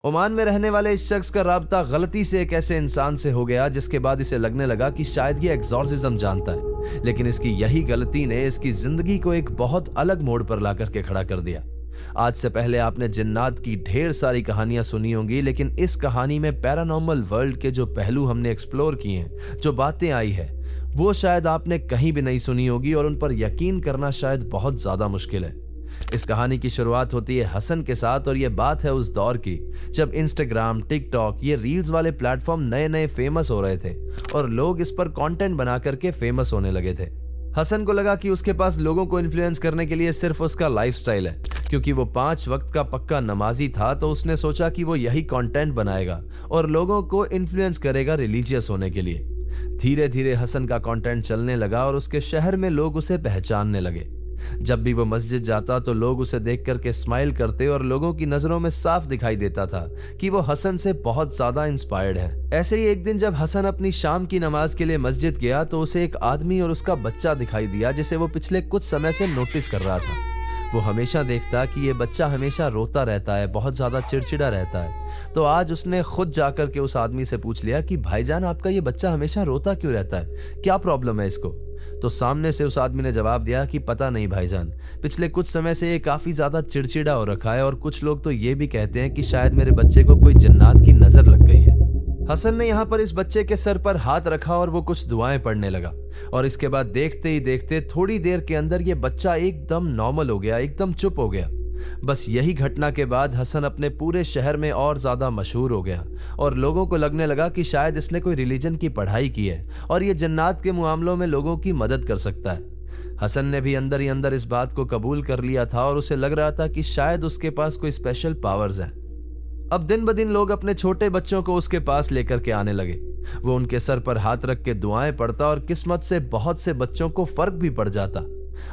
Oman में रहने वाले इस शख्स का राब्ता गलती से एक ऐसे इंसान से हो गया जिसके बाद इसे लगने लगा कि शायद ये एग्जॉर्सिज्म जानता है, लेकिन इसकी यही गलती ने इसकी जिंदगी को एक बहुत अलग मोड़ पर ला करके खड़ा कर दिया। आज से पहले आपने जिन्नात की ढेर सारी कहानियां सुनी होंगी, लेकिन इस कहानी में पैरानॉर्मल वर्ल्ड के जो पहलू हमने एक्सप्लोर किए हैं, जो बातें आई है, वो शायद आपने कहीं भी नहीं सुनी होगी और उन पर यकीन करना शायद बहुत ज्यादा मुश्किल है। इस कहानी की शुरुआत होती है हसन के साथ और ये बात है उस दौर की जब इंस्टाग्राम, टिकटॉक, ये रील्स वाले प्लेटफॉर्म नए नए फेमस हो रहे थे और लोग इस पर कंटेंट बना करके फेमस होने लगे थे। हसन को लगा कि उसके पास लोगों को इन्फ्लुएंस करने के लिए सिर्फ उसका लाइफस्टाइल है। क्योंकि वो 5 वक्त का पक्का नमाजी था तो उसने सोचा कि वो यही कंटेंट बनाएगा और लोगों को इन्फ्लुएंस करेगा रिलीजियस होने के लिए। धीरे धीरे हसन का कंटेंट चलने लगा और उसके शहर में लोग उसे पहचानने लगे। जब भी वो मस्जिद जाता तो लोग उसे देख करके स्माइल करते और लोगों की नजरों में साफ दिखाई देता था कि वो हसन से बहुत ज्यादा इंस्पायर्ड है। ऐसे ही एक दिन जब हसन अपनी शाम की नमाज के लिए मस्जिद गया तो उसे एक आदमी और उसका बच्चा दिखाई दिया जिसे वो पिछले कुछ समय से नोटिस कर रहा था। वो हमेशा देखता कि ये बच्चा हमेशा रोता रहता है, बहुत ज्यादा चिड़चिड़ा रहता है। तो आज उसने खुद जाकर के उस आदमी से पूछ लिया कि भाईजान, आपका ये बच्चा हमेशा रोता क्यों रहता है, क्या प्रॉब्लम है इसको? तो सामने से उस आदमी ने जवाब दिया कि पता नहीं भाईजान, पिछले कुछ समय से ये काफी ज्यादा चिड़चिड़ा हो रखा है और कुछ लोग तो ये भी कहते हैं कि शायद मेरे बच्चे को कोई जिन्नात की नजर लग गई है। हसन ने यहाँ पर इस बच्चे के सर पर हाथ रखा और वो कुछ दुआएं पढ़ने लगा और इसके बाद देखते ही देखते थोड़ी देर के अंदर ये बच्चा एकदम नॉर्मल हो गया, एकदम चुप हो गया। बस यही घटना के बाद हसन अपने पूरे शहर में और ज्यादा मशहूर हो गया और लोगों को लगने लगा कि शायद इसने कोई रिलीजन की पढ़ाई की है और ये जन्नात के मामलों में लोगों की मदद कर सकता है। हसन ने भी अंदर ही अंदर इस बात को कबूल कर लिया था और उसे लग रहा था कि शायद उसके पास कोई स्पेशल पावर्स है। अब दिन ब दिन लोग अपने छोटे बच्चों को उसके पास लेकर के आने लगे। वो उनके सर पर हाथ रख के दुआएं पढ़ता और किस्मत से बहुत से बच्चों को फर्क भी पड़ जाता।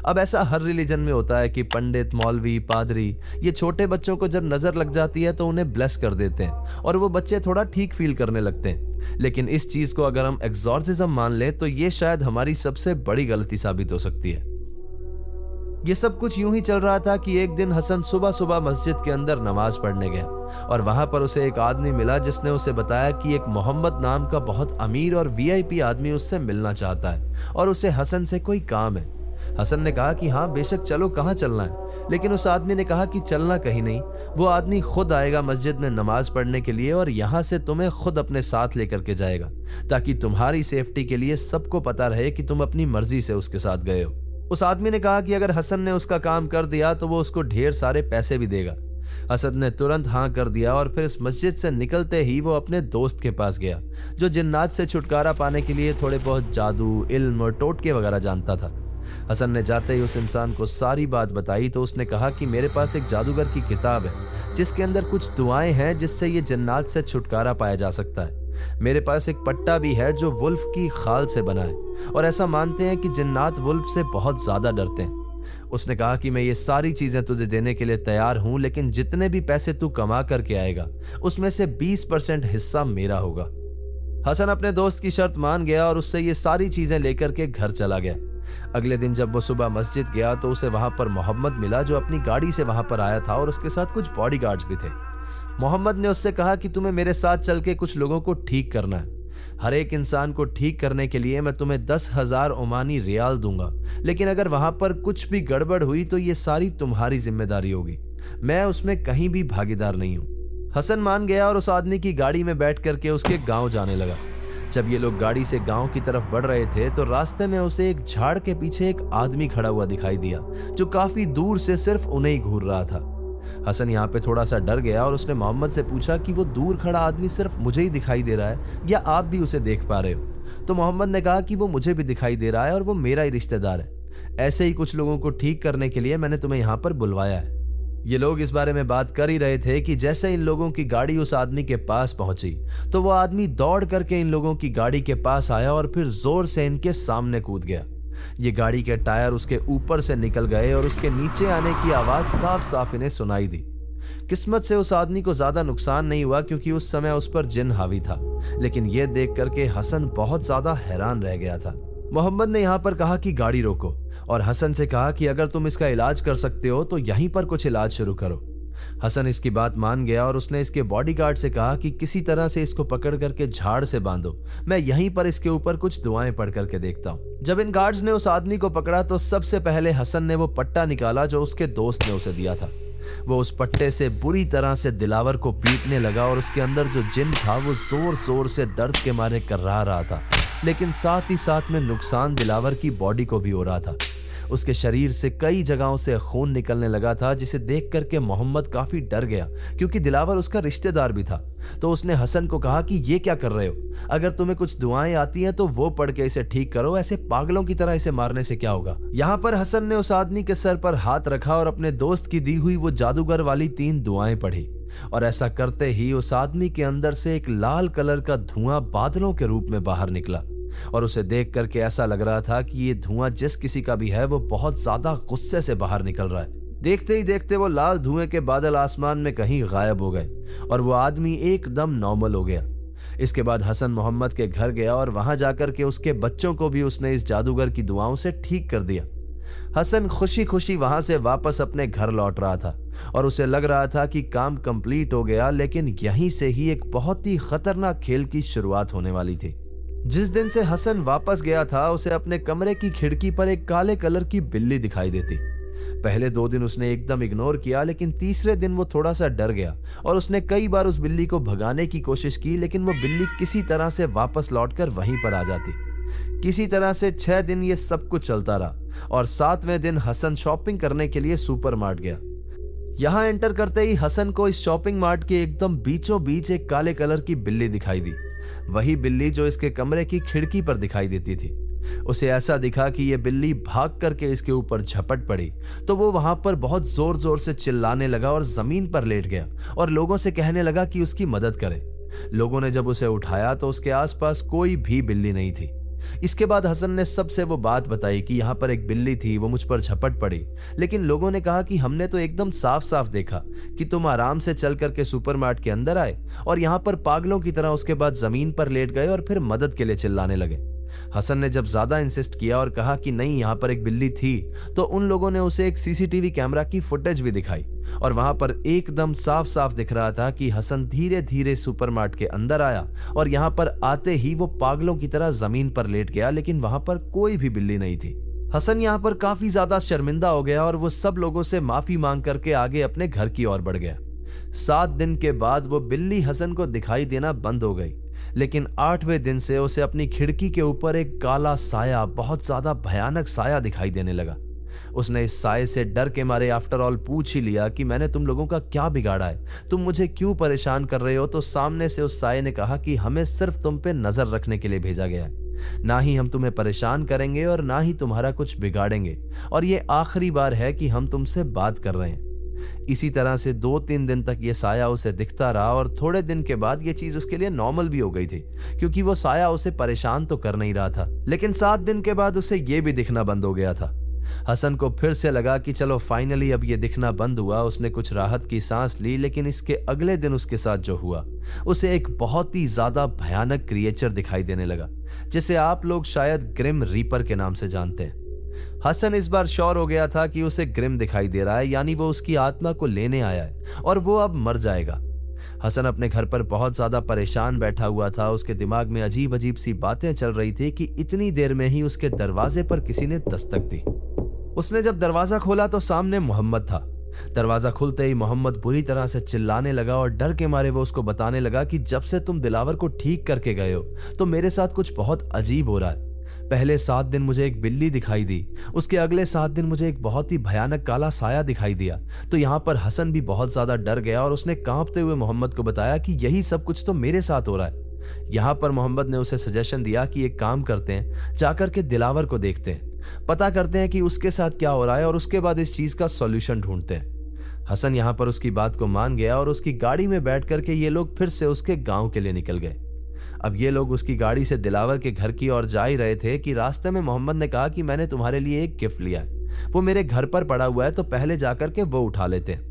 अब ऐसा हर रिलीजन में होता है कि पंडित, मौलवी, पादरी ये छोटे बच्चों को जब नजर लग जाती है तो उन्हें ब्लेस कर देते हैं और वो बच्चे थोड़ा ठीक फील करने लगते हैं। लेकिन इस चीज को अगर हम एग्जॉर्सिज्म मान लें तो ये शायद हमारी सबसे बड़ी गलती साबित हो सकती है। ये सब कुछ यूं ही चल रहा था कि एक दिन हसन सुबह सुबह मस्जिद के अंदर नमाज पढ़ने गया और वहां पर उसे एक आदमी मिला जिसने उसे बताया कि एक मोहम्मद नाम का बहुत अमीर और वीआईपी आदमी उससे मिलना चाहता है और उसे हसन से कोई काम है। हसन ने कहा कि हाँ बेशक, चलो, कहाँ चलना है? लेकिन उस आदमी ने कहा कि चलना कहीं नहीं, वो आदमी खुद आएगा मस्जिद में नमाज पढ़ने के लिए और यहाँ से तुम्हें खुद अपने साथ लेकर के जाएगा ताकि तुम्हारी सेफ्टी के लिए सबको पता रहे कि तुम अपनी मर्जी से उसके साथ गए हो। उस आदमी ने कहा कि अगर हसन ने उसका काम कर दिया तो वो उसको ढेर सारे पैसे भी देगा। हसन ने तुरंत हाँ कर दिया और फिर इस मस्जिद से निकलते ही वो अपने दोस्त के पास गया जो जिन्नात से छुटकारा पाने के लिए थोड़े बहुत जादू, इल्म और टोटके वगैरह जानता था। हसन ने जाते ही उस इंसान को सारी बात बताई तो उसने कहा कि मेरे पास एक जादूगर की किताब है जिसके अंदर कुछ दुआएं हैं जिससे ये जिन्नात से छुटकारा पाया जा सकता है। मेरे पास एक पट्टा भी है जो वुल्फ की खाल से बना है और ऐसा मानते हैं कि जिन्नात वुल्फ से बहुत ज्यादा डरते हैं। उसने कहा कि मैं ये सारी चीजें तुझे देने के लिए तैयार हूं, लेकिन जितने भी पैसे तू कमा करके आएगा उसमें से 20% हिस्सा मेरा होगा। हसन अपने दोस्त की शर्त मान गया और उससे ये सारी चीजें लेकर के घर चला गया। अगले दिन जब वो सुबह मस्जिद गया तो उसे वहां पर मोहम्मद मिला जो अपनी गाड़ी से वहां पर आया था और उसके साथ कुछ बॉडीगार्ड्स भी थे। मोहम्मद ने उससे कहा कि तुम्हें मेरे साथ चल के कुछ लोगों को ठीक करना है। हर एक इंसान को ठीक करने के लिए मैं तुम्हें 10,000 ओमानी रियाल दूंगा, लेकिन अगर वहां पर कुछ भी गड़बड़ हुई तो ये सारी तुम्हारी जिम्मेदारी होगी, मैं उसमें कहीं भी भागीदार नहीं हूं। हसन मान गया और उस आदमी की गाड़ी में बैठ करके उसके गांव जाने लगा। जब ये लोग गाड़ी से गांव की तरफ बढ़ रहे थे तो रास्ते में उसे एक झाड़ के पीछे एक आदमी खड़ा हुआ दिखाई दिया जो काफी दूर से सिर्फ उन्हें ही घूर रहा था। हसन यहाँ पे थोड़ा सा डर गया और उसने मोहम्मद से पूछा कि वो दूर खड़ा आदमी सिर्फ मुझे ही दिखाई दे रहा है या आप भी उसे देख पा रहे हो? तो मोहम्मद ने कहा कि वो मुझे भी दिखाई दे रहा है और वो मेरा ही रिश्तेदार है। ऐसे ही कुछ लोगों को ठीक करने के लिए मैंने तुम्हें यहाँ पर बुलवाया है। ये लोग इस बारे में बात कर ही रहे थे कि जैसे इन लोगों की गाड़ी उस आदमी के पास पहुंची तो वो आदमी दौड़ करके इन लोगों की गाड़ी के पास आया और फिर जोर से इनके सामने कूद गया। ये गाड़ी के टायर उसके ऊपर से निकल गए और उसके नीचे आने की आवाज साफ साफ इन्हें सुनाई दी। किस्मत से उस आदमी को ज्यादा नुकसान नहीं हुआ क्योंकि उस समय उस पर जिन हावी था, लेकिन यह देख करके हसन बहुत ज्यादा हैरान रह गया था। मोहम्मद ने यहाँ पर कहा कि गाड़ी रोको और हसन से कहा कि अगर तुम इसका इलाज कर सकते हो तो यहीं पर कुछ इलाज शुरू करो। हसन इसकी बात मान गया और उसने इसके बॉडीगार्ड से कहा कि किसी तरह से इसको पकड़ करके झाड़ से बांधो, मैं यहीं पर इसके ऊपर कुछ दुआएं पढ़ करके देखता हूं। जब इन गार्ड्स ने उस आदमी को पकड़ा तो सबसे पहले हसन ने वो पट्टा निकाला जो उसके दोस्त ने उसे दिया था। वो उस पट्टे से बुरी तरह से दिलावर को पीटने लगा और उसके अंदर जो जिन था वो जोर जोर से दर्द के मारे कर्रा रहा था, लेकिन साथ ही साथ में नुकसान दिलावर की बॉडी को भी हो रहा था। उसके शरीर से कई जगहों से खून निकलने लगा था, जिसे देख करके मोहम्मद काफी डर गया क्योंकि दिलावर उसका रिश्तेदार भी था। तो उसने हसन को कहा कि ये क्या कर रहे हो, अगर तुम्हें कुछ दुआएं आती हैं तो वो पढ़ के इसे ठीक करो, ऐसे पागलों की तरह इसे मारने से क्या होगा। यहाँ पर हसन ने उस आदमी के सर पर हाथ रखा और अपने दोस्त की दी हुई वो जादूगर वाली 3 दुआएं पढ़ी, और ऐसा करते ही उस आदमी के अंदर से एक लाल कलर का धुआं बादलों के रूप में बाहर निकला, और उसे देख करके ऐसा लग रहा था कि ये धुआं जिस किसी का भी है वो बहुत ज्यादा गुस्से से बाहर निकल रहा है। देखते ही देखते वो लाल धुएं के बादल आसमान में कहीं गायब हो गए और वो आदमी एकदम नॉर्मल हो गया। इसके बाद हसन मोहम्मद के घर गया और वहां जाकर के उसके बच्चों को भी उसने इस जादूगर की दुआओं से ठीक कर दिया। हसन खुशी खुशी वहां से वापस अपने घर लौट रहा था और उसे लग रहा था कि काम कंप्लीट हो गया, लेकिन यहीं से ही एक बहुत ही खतरनाक खेल की शुरुआत होने वाली थी। जिस दिन से हसन वापस गया था उसे अपने कमरे की खिड़की पर एक काले कलर की बिल्ली दिखाई देती। पहले 2 दिन उसने एकदम इग्नोर किया, लेकिन तीसरे दिन वो थोड़ा सा डर गया और उसने कई बार उस बिल्ली को भगाने की कोशिश की, लेकिन वो बिल्ली किसी तरह से वापस लौटकर वहीं पर आ जाती। किसी तरह से 6 दिन ये सब कुछ चलता रहा और 7वें दिन हसन शॉपिंग करने के लिए सुपरमार्ट गया। यहां एंटर करते ही हसन को इस शॉपिंग मार्ट के एकदम बीचों बीच एक काले कलर की बिल्ली दिखाई दी, वही बिल्ली जो इसके कमरे की खिड़की पर दिखाई देती थी। उसे ऐसा दिखा कि यह बिल्ली भाग करके इसके ऊपर झपट पड़ी, तो वो वहां पर बहुत जोर जोर से चिल्लाने लगा और जमीन पर लेट गया और लोगों से कहने लगा कि उसकी मदद करें। लोगों ने जब उसे उठाया तो उसके आसपास कोई भी बिल्ली नहीं थी। इसके बाद हसन ने सबसे वो बात बताई कि यहाँ पर एक बिल्ली थी, वो मुझ पर झपट पड़ी, लेकिन लोगों ने कहा कि हमने तो एकदम साफ साफ देखा कि तुम आराम से चल करके सुपरमार्ट के अंदर आए और यहाँ पर पागलों की तरह उसके बाद जमीन पर लेट गए और फिर मदद के लिए चिल्लाने लगे। हसन ने जब ज्यादा इंसिस्ट किया और कहा कि नहीं यहाँ पर एक बिल्ली थी, तो उन लोगों ने उसे एक सीसीटीवी कैमरा की फुटेज भी दिखाई और वहां पर एकदम साफ साफ दिख रहा था कि हसन धीरे धीरे सुपरमार्ट के अंदर आया और यहाँ पर आते ही वो पागलों की तरह जमीन पर लेट गया, लेकिन वहां पर कोई भी बिल्ली नहीं थी। हसन यहाँ पर काफी ज्यादा शर्मिंदा हो गया और वो सब लोगों से माफी मांग करके आगे अपने घर की ओर बढ़ गया। 7 दिन के बाद वो बिल्ली हसन को दिखाई देना बंद हो गई, लेकिन 8वें दिन से उसे अपनी खिड़की के ऊपर एक काला साया, बहुत ज्यादा भयानक साया दिखाई देने लगा। उसने इस साये से डर के मारे आफ्टर ऑल पूछ ही लिया कि मैंने तुम लोगों का क्या बिगाड़ा है, तुम मुझे क्यों परेशान कर रहे हो। तो सामने से उस साये ने कहा कि हमें सिर्फ तुम पे नजर रखने के लिए भेजा गया है, ना ही हम तुम्हें परेशान करेंगे और ना ही तुम्हारा कुछ बिगाड़ेंगे, और ये आखिरी बार है कि हम तुमसे बात कर रहे हैं। इसी तरह से 2-3 दिन तक ये साया उसे दिखता रहा और थोड़े दिन के बाद ये चीज उसके लिए नॉर्मल भी हो गई थी, क्योंकि वो साया उसे परेशान तो कर नहीं रहा था। लेकिन 7 दिन के बाद उसे ये भी दिखना बंद हो गया था। हसन को फिर से लगा कि चलो फाइनली अब ये दिखना बंद हुआ। उसने कुछ राहत की सांस ली, लेकिन इसके अगले दिन उसके साथ जो हुआ, उसे एक बहुत ही ज्यादा भयानक क्रिएचर दिखाई देने लगा, जिसे आप लोग शायद ग्रिम रीपर के नाम से जानते हैं। हसन इस बार श्योर हो गया था कि उसे ग्रिम दिखाई दे रहा है, यानी वो उसकी आत्मा को लेने आया है और वो अब मर जाएगा। हसन अपने घर पर बहुत ज्यादा परेशान बैठा हुआ था। उसके दिमाग में अजीब अजीब सी बातें चल रही थी कि इतनी देर में ही उसके दरवाजे पर किसी ने दस्तक दी। उसने जब दरवाजा खोला तो सामने मोहम्मद था। दरवाजा खुलते ही मोहम्मद बुरी तरह से चिल्लाने लगा और डर के मारे वो उसको बताने लगा कि जब से तुम दिलावर को ठीक करके गए हो तो मेरे साथ कुछ बहुत अजीब हो रहा है। पहले 7 दिन मुझे एक बिल्ली दिखाई दी, उसके अगले 7 दिन मुझे एक बहुत ही भयानक काला साया दिखाई दिया। तो यहाँ पर हसन भी बहुत ज्यादा डर गया और उसने कांपते हुए मोहम्मद को बताया कि यही सब कुछ तो मेरे साथ हो रहा है। यहाँ पर मोहम्मद ने उसे सजेशन दिया कि एक काम करते हैं, जाकर के दिलावर को देखते हैं, पता करते हैं कि उसके साथ क्या हो रहा है और उसके बाद इस चीज का सॉल्यूशन ढूंढते हैं। हसन यहाँ पर उसकी बात को मान गया और उसकी गाड़ी में बैठ करके ये लोग फिर से उसके गांव के लिए निकल गए। अब ये लोग उसकी गाड़ी से दिलावर के घर की ओर जा ही रहे थे कि रास्ते में मोहम्मद ने कहा कि मैंने तुम्हारे लिए एक गिफ्ट लिया है, वो मेरे घर पर पड़ा हुआ है, तो पहले जाकर के वो उठा लेते हैं।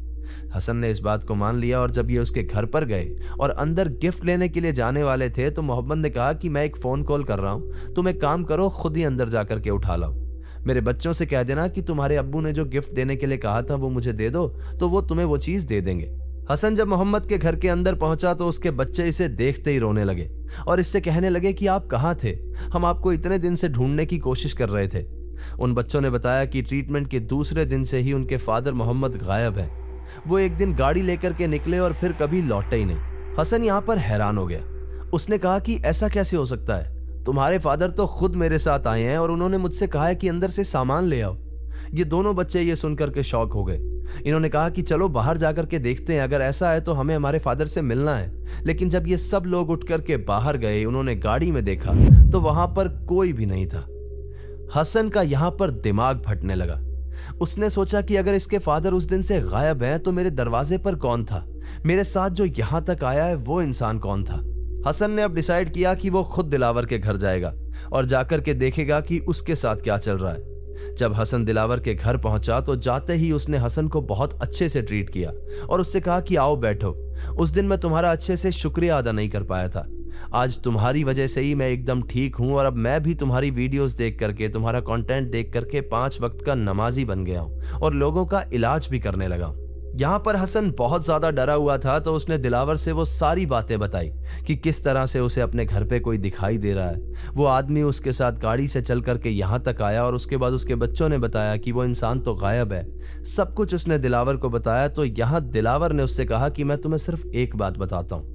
हसन ने इस बात को मान लिया और जब ये उसके घर पर गए और अंदर गिफ्ट लेने के लिए जाने वाले थे तो मोहम्मद ने कहा कि मैं एक फोन कॉल कर रहा हूं, तुम एक काम करो, खुद ही अंदर जाकर के उठा लाओ। मेरे बच्चों से कह देना कि तुम्हारे अब्बू ने जो गिफ्ट देने के लिए कहा था वो मुझे दे दो, तो वो तुम्हें वो चीज दे देंगे। हसन जब मोहम्मद के घर के अंदर पहुंचा तो उसके बच्चे इसे देखते ही रोने लगे और इससे कहने लगे कि आप कहाँ थे, हम आपको इतने दिन से ढूंढने की कोशिश कर रहे थे। उन बच्चों ने बताया कि ट्रीटमेंट के दूसरे दिन से ही उनके फादर मोहम्मद गायब है। वो एक दिन गाड़ी लेकर के निकले और फिर कभी लौटे ही नहीं। हसन यहाँ पर हैरान हो गया। उसने कहा कि ऐसा कैसे हो सकता है, तुम्हारे फादर तो खुद मेरे साथ आए हैं और उन्होंने मुझसे कहा है कि अंदर से सामान ले आओ। ये दोनों बच्चे ये सुनकर के शॉक हो गए। इन्होंने कहा कि चलो बाहर जाकर के देखते हैं, अगर ऐसा है तो हमें हमारे फादर से मिलना है। लेकिन जब ये सब लोग उठ करके बाहर गए, उन्होंने गाड़ी में देखा तो वहां पर कोई भी नहीं था। हसन का यहां पर दिमाग फटने लगा। उसने सोचा कि अगर इसके फादर उस दिन से गायब हैं तो मेरे दरवाजे पर कौन था, मेरे साथ जो यहां तक आया है वो इंसान कौन था। हसन ने अब डिसाइड किया कि वो खुद दिलावर के घर जाएगा और जाकर के देखेगा कि उसके साथ क्या चल रहा है। जब हसन दिलावर के घर पहुंचा तो जाते ही उसने हसन को बहुत अच्छे से ट्रीट किया और उससे कहा कि आओ बैठो, उस दिन मैं तुम्हारा अच्छे से शुक्रिया अदा नहीं कर पाया था। आज तुम्हारी वजह से ही मैं एकदम ठीक हूं और अब मैं भी तुम्हारी वीडियोस देख करके, तुम्हारा कंटेंट देख करके 5 वक्त का नमाजी बन गया हूं और लोगों का इलाज भी करने लगा हूं। यहाँ पर हसन बहुत ज्यादा डरा हुआ था तो उसने दिलावर से वो सारी बातें बताई कि किस तरह से उसे अपने घर पे कोई दिखाई दे रहा है। वो आदमी उसके साथ गाड़ी से चल करके यहाँ तक आया और उसके बाद उसके बच्चों ने बताया कि वो इंसान तो गायब है। सब कुछ उसने दिलावर को बताया तो यहाँ दिलावर ने उससे कहा कि मैं तुम्हें सिर्फ एक बात बताता हूँ,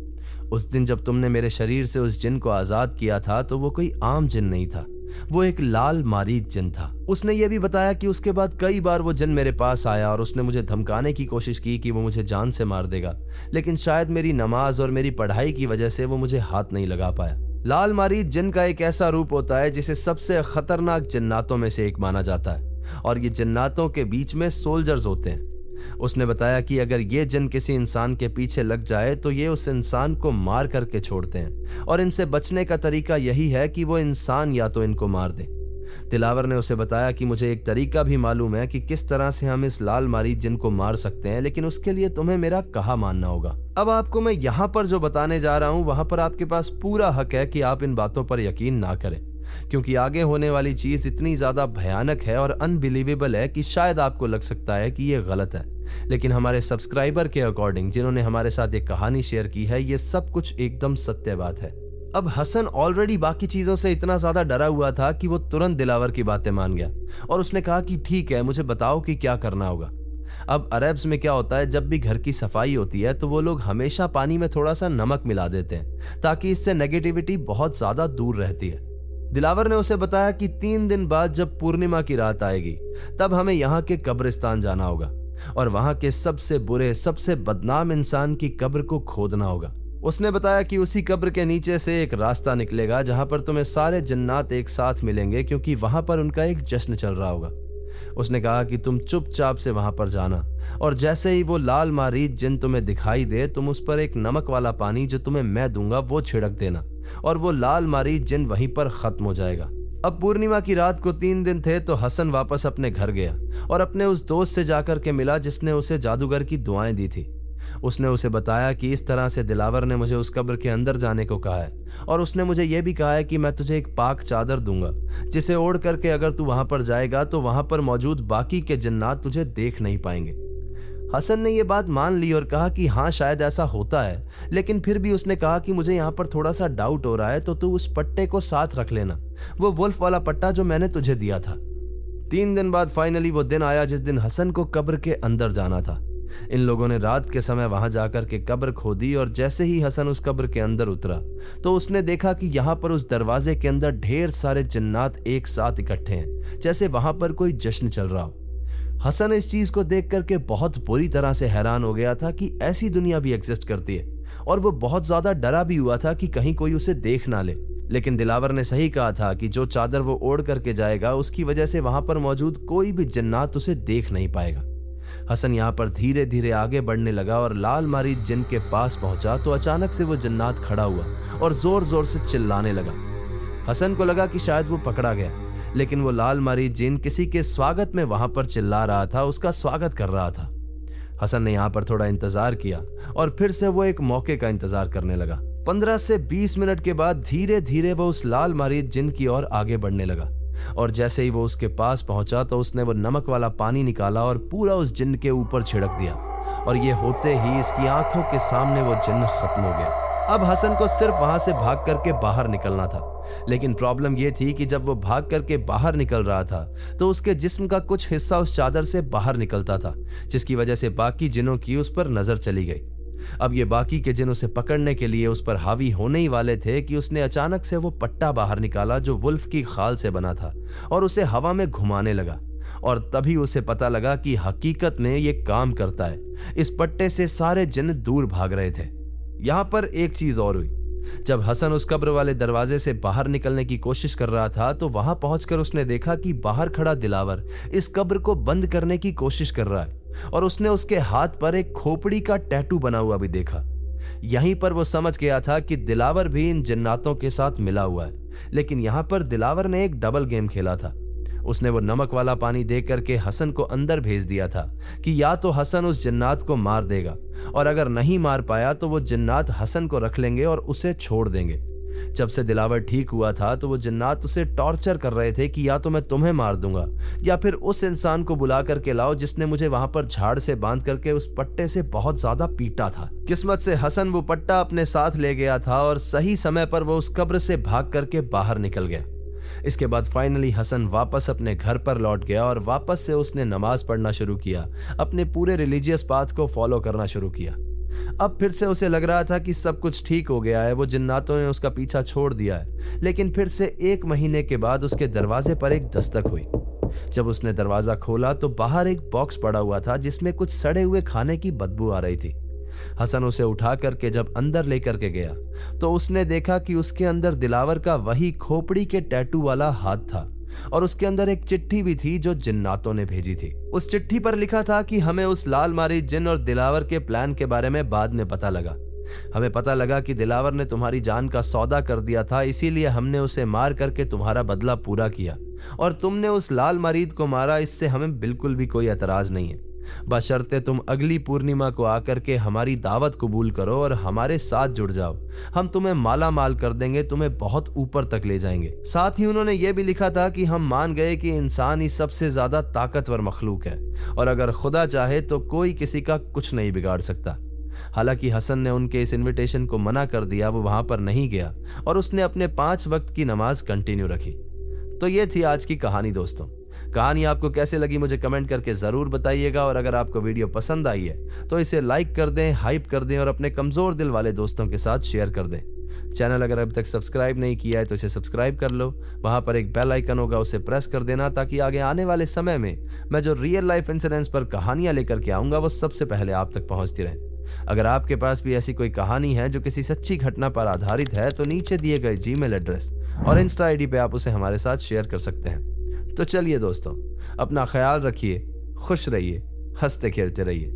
उस दिन जब तुमने मेरे शरीर से उस जिन को आजाद किया था तो वो कोई आम जिन नहीं था, वो एक लाल मारीद जिन था। उसने ये भी बताया कि उसके बाद कई बार वो जिन मेरे पास आया और उसने मुझे धमकाने की कोशिश की कि वो मुझे जान से मार देगा, लेकिन शायद मेरी नमाज और मेरी पढ़ाई की वजह से वो मुझे हाथ नहीं लगा पाया। लाल मारीद जिन का एक ऐसा रूप होता है जिसे सबसे खतरनाक जिन्नातों में से एक माना जाता है और ये जिन्नातों के बीच में सोल्जर्स होते हैं। उसने बताया कि अगर ये जिन किसी इंसान के पीछे लग जाए तो ये उस इंसान को मार करके छोड़ते हैं और इनसे बचने का तरीका यही है कि वो इंसान या तो इनको मार दे। दिलावर ने उसे बताया कि मुझे एक तरीका भी मालूम है कि किस तरह से हम इस लाल मारीद जिन को मार सकते हैं, लेकिन उसके लिए तुम्हें मेरा कहा मानना होगा। अब आपको मैं यहाँ पर जो बताने जा रहा हूँ वहां पर आपके पास पूरा हक है कि आप इन बातों पर यकीन ना करें, क्योंकि आगे होने वाली चीज इतनी ज्यादा भयानक है और अनबिलीवेबल है कि शायद आपको लग सकता है कि ये गलत है, लेकिन हमारे सब्सक्राइबर के अकॉर्डिंग जिन्होंने हमारे साथ एक कहानी शेयर की है, ये सब कुछ एकदम सत्य बात है। अब हसन ऑलरेडी बाकी चीजों से इतना ज्यादा डरा हुआ था कि वो तुरंत दिलावर की बातें मान गया और उसने कहा कि ठीक है, मुझे बताओ कि क्या करना होगा। अब अरब्स में क्या होता है, जब भी घर की सफाई होती है तो वो लोग हमेशा पानी में थोड़ा सा नमक मिला देते हैं ताकि इससे नेगेटिविटी बहुत ज्यादा दूर रहती है। दिलावर ने उसे बताया कि 3 दिन बाद जब पूर्णिमा की रात आएगी तब हमें यहाँ के कब्रिस्तान जाना होगा और वहां के सबसे बुरे, सबसे बदनाम इंसान की कब्र को खोदना होगा। उसने बताया कि उसी कब्र के नीचे से एक रास्ता निकलेगा जहां पर तुम्हें सारे जन्नात एक साथ मिलेंगे, क्योंकि वहां पर उनका एक जश्न चल रहा होगा। उसने कहा कि तुम चुपचाप से वहां पर जाना और जैसे ही वो लाल मारीद जिन तुम्हें दिखाई दे, तुम उस पर एक नमक वाला पानी जो तुम्हें मैं दूंगा वो छिड़क देना और वो लाल मारीद जिन वहीं पर खत्म हो जाएगा। अब पूर्णिमा की रात को 3 दिन थे तो हसन वापस अपने घर गया और अपने उस दोस्त से जाकर के मिला जिसने उसे जादूगर की दुआएं दी थी। उसने उसे बताया कि इस तरह से दिलावर ने मुझे उस कब्र के अंदर जाने को कहा है और उसने मुझे यह भी कहा है कि मैं तुझे एक पाक चादर दूंगा जिसे ओढ़ करके अगर तू वहां पर जाएगा तो वहां पर मौजूद बाकी के जिन्नात तुझे देख नहीं पाएंगे। हसन ने यह बात मान ली और कहा कि हाँ शायद ऐसा होता है, लेकिन फिर भी उसने कहा कि मुझे यहाँ पर थोड़ा सा डाउट हो रहा है, तो तू उस पट्टे को साथ रख लेना, वो वुल्फ वाला पट्टा जो मैंने तुझे दिया था। 3 दिन बाद फाइनली वो दिन आया जिस दिन हसन को कब्र के अंदर जाना था। इन लोगों ने रात के समय वहां जाकर के कब्र खोदी और जैसे ही हसन उस कब्र के अंदर उतरा तो उसने देखा कि यहाँ पर उस दरवाजे के अंदर ढेर सारे जिन्नात एक साथ इकट्ठे हैं, जैसे वहां पर कोई जश्न चल रहा हो। हसन इस चीज को देख करके बहुत बुरी तरह से हैरान हो गया था कि ऐसी दुनिया भी एग्जिस्ट करती है और वो बहुत ज्यादा डरा भी हुआ था कि कहीं कोई उसे देख ना ले। लेकिन दिलावर ने सही कहा था कि जो चादर वो ओढ़ करके जाएगा उसकी वजह से वहां पर मौजूद कोई भी जिन्नात उसे देख नहीं पाएगा। हसन यहाँ पर धीरे धीरे आगे बढ़ने लगा और लाल मारीद जिन के पास पहुंचा तो अचानक से वो जिन्नात खड़ा हुआ और जोर जोर से चिल्लाने लगा। हसन को लगा कि शायद वो पकड़ा गया, लेकिन वो लाल मारीद जिन किसी के स्वागत में वहां पर चिल्ला रहा था, उसका स्वागत कर रहा था। हसन ने यहाँ पर थोड़ा इंतजार किया और फिर से वो एक मौके का इंतजार करने लगा। 15 से 20 मिनट के बाद धीरे धीरे वो उस लाल मारीद जिन की ओर आगे बढ़ने लगा। और जैसे ही वो उसके पास पहुंचा तो उसने वो नमक वाला पानी निकाला और पूरा उस जिन्न के ऊपर छिड़क दिया, और ये होते ही इसकी आंखों के सामने वो जिन्न खत्म हो गया। अब हसन को सिर्फ वहां से भाग करके बाहर निकलना था, लेकिन प्रॉब्लम ये थी कि जब वो भाग करके बाहर निकल रहा था तो उसके जिस्म का कुछ हिस्सा उस चादर से बाहर निकलता था, जिसकी वजह से बाकी जिनों की उस पर नजर चली गई। अब ये बाकी के जिन उसे पकड़ने के लिए उस पर हावी होने ही वाले थे कि उसने अचानक से वो पट्टा बाहर निकाला जो वुल्फ की खाल से बना था, और उसे हवा में घुमाने लगा। और तभी उसे पता लगा कि हकीकत में ये काम करता है। इस पट्टे से सारे जिन दूर भाग रहे थे। यहां पर एक चीज और हुई। जब हसन उस कब्र वाले दरवाजे से बाहर निकलने की कोशिश कर रहा था तो वहां पहुंचकर उसने देखा कि बाहर खड़ा दिलावर इस कब्र को बंद करने की कोशिश कर रहा है, और उसने उसके हाथ पर एक खोपड़ी का टैटू बना हुआ भी देखा। यहीं पर वो समझ गया था कि दिलावर भी इन जिन्नातों के साथ मिला हुआ है। लेकिन यहां पर दिलावर ने एक डबल गेम खेला था। उसने वो नमक वाला पानी दे करके हसन को अंदर भेज दिया था कि या तो हसन उस जिन्नात को मार देगा, और अगर नहीं मार पाया तो वो जिन्नात हसन को रख लेंगे और उसे छोड़ देंगे। जब से दिलावर ठीक हुआ था तो वो जिन्नात उसे टॉर्चर कर रहे थे कि या तो मैं तुम्हें मार दूंगा या फिर उस इंसान को बुला करके लाओ जिसने मुझे वहां पर झाड़ से बांध करके उस पट्टे से बहुत ज्यादा पीटा था। किस्मत से हसन वो पट्टा अपने साथ ले गया था और सही समय पर वो उस कब्र से भाग करके बाहर निकल गया। इसके बाद फाइनली हसन वापस अपने घर पर लौट गया और वापस से उसने नमाज पढ़ना शुरू किया, अपने पूरे रिलीजियस पाथ को फॉलो करना शुरू किया। अब फिर से उसे लग रहा था कि सब कुछ ठीक हो गया है, वो जिन्नातों ने उसका पीछा छोड़ दिया है। लेकिन फिर से 1 महीने के बाद उसके दरवाजे पर एक दस्तक हुई। जब उसने दरवाजा खोला तो बाहर एक बॉक्स पड़ा हुआ था जिसमें कुछ सड़े हुए खाने की बदबू आ रही थी। हसन उसे उठा करके जब अंदर लेकर के गया तो उसने देखा कि उसके अंदर दिलावर का वही खोपड़ी के टैटू वाला हाथ था, और उसके अंदर एक चिट्ठी भी थी जो जिन्नातों ने भेजी थी। उस चिट्ठी पर लिखा था कि हमें उस लाल मारी जिन और दिलावर के प्लान के बारे में बाद में पता लगा। हमें पता लगा कि दिलावर ने तुम्हारी जान का सौदा कर दिया था, इसीलिए हमने उसे मार करके तुम्हारा बदला पूरा किया, और तुमने उस लाल मरीद को मारा, इससे हमें बिल्कुल भी कोई एतराज नहीं है, बशर्ते तुम अगली पूर्णिमा को आकर के हमारी दावत कबूल करो और हमारे साथ जुड़ जाओ। हम तुम्हें माला माल कर देंगे, तुम्हें बहुत ऊपर तक ले जाएंगे। साथ ही उन्होंने ये भी लिखा था कि हम मान गए कि इंसान ही सबसे ज्यादा ताकतवर मखलूक है, और अगर खुदा चाहे तो कोई किसी का कुछ नहीं बिगाड़ सकता। हालांकि हसन ने उनके इस इनविटेशन को मना कर दिया, वो वहां पर नहीं गया और उसने अपने 5 वक्त की नमाज कंटिन्यू रखी। तो ये थी आज की कहानी दोस्तों। कहानी आपको कैसे लगी मुझे कमेंट करके जरूर बताइएगा, और अगर आपको वीडियो पसंद आई है तो इसे लाइक कर दें, हाइप कर दें और अपने कमजोर दिल वाले दोस्तों के साथ शेयर कर दें। चैनल अगर अभी तक सब्सक्राइब नहीं किया है तो इसे सब्सक्राइब कर लो। वहां पर एक बेल आइकन होगा, उसे प्रेस कर देना ताकि आगे आने वाले समय में मैं जो रियल लाइफ इंसिडेंट्स पर कहानियां लेकर के आऊंगा वो सबसे पहले आप तक पहुंचती रहे। अगर आपके पास भी ऐसी कोई कहानी है जो किसी सच्ची घटना पर आधारित है तो नीचे दिए गए जीमेल एड्रेस और इंस्टा आईडी पे आप उसे हमारे साथ शेयर कर सकते हैं। तो चलिए दोस्तों, अपना ख्याल रखिए, खुश रहिए, हंसते खेलते रहिए।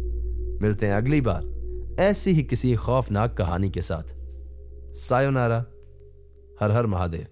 मिलते हैं अगली बार ऐसी ही किसी खौफनाक कहानी के साथ। सायोनारा। हर हर महादेव।